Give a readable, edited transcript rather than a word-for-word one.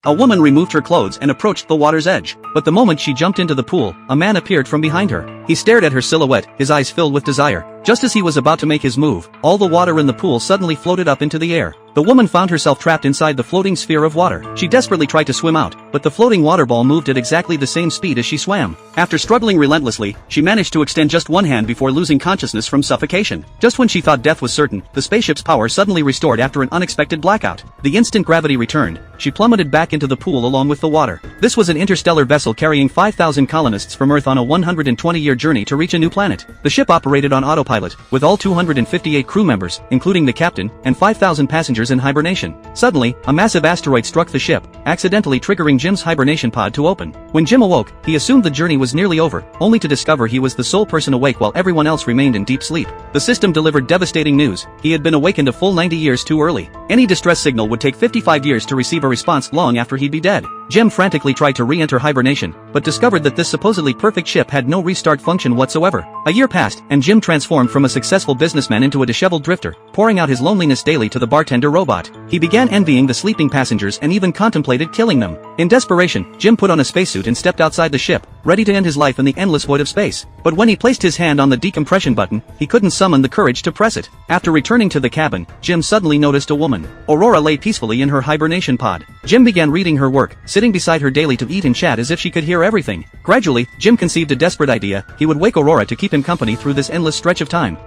A woman removed her clothes and approached the water's edge. But the moment she jumped into the pool, a man appeared from behind her. He stared at her silhouette, his eyes filled with desire. Just as he was about to make his move, all the water in the pool suddenly floated up into the air. The woman found herself trapped inside the floating sphere of water. She desperately tried to swim out, but the floating water ball moved at exactly the same speed as she swam. After struggling relentlessly, she managed to extend just one hand before losing consciousness from suffocation. Just when she thought death was certain, the spaceship's power suddenly restored after an unexpected blackout. The instant gravity returned, she plummeted back into the pool along with the water. This was an interstellar vessel carrying 5,000 colonists from Earth on a 120-year journey to reach a new planet. The ship operated on autopilot, with all 258 crew members, including the captain, and 5,000 passengers in hibernation. Suddenly, a massive asteroid struck the ship, accidentally triggering Jim's hibernation pod to open. When Jim awoke, he assumed the journey was nearly over, only to discover he was the sole person awake while everyone else remained in deep sleep. The system delivered devastating news. He had been awakened a full 90 years too early. Any distress signal would take 55 years to receive a response long after he'd be dead. Jim frantically tried to re-enter hibernation, but discovered that this supposedly perfect ship had no restart function whatsoever. A year passed, and Jim transformed from a successful businessman into a disheveled drifter, pouring out his loneliness daily to the bartender robot. He began envying the sleeping passengers and even contemplated killing them. In desperation, Jim put on a spacesuit and stepped outside the ship, ready to end his life in the endless void of space. But when he placed his hand on the decompression button, he couldn't summon the courage to press it. After returning to the cabin, Jim suddenly noticed a woman. Aurora lay peacefully in her hibernation pod. Jim began reading her work, sitting beside her daily to eat and chat as if she could hear everything. Gradually, Jim conceived a desperate idea. He would wake Aurora to keep him company through this endless stretch of time.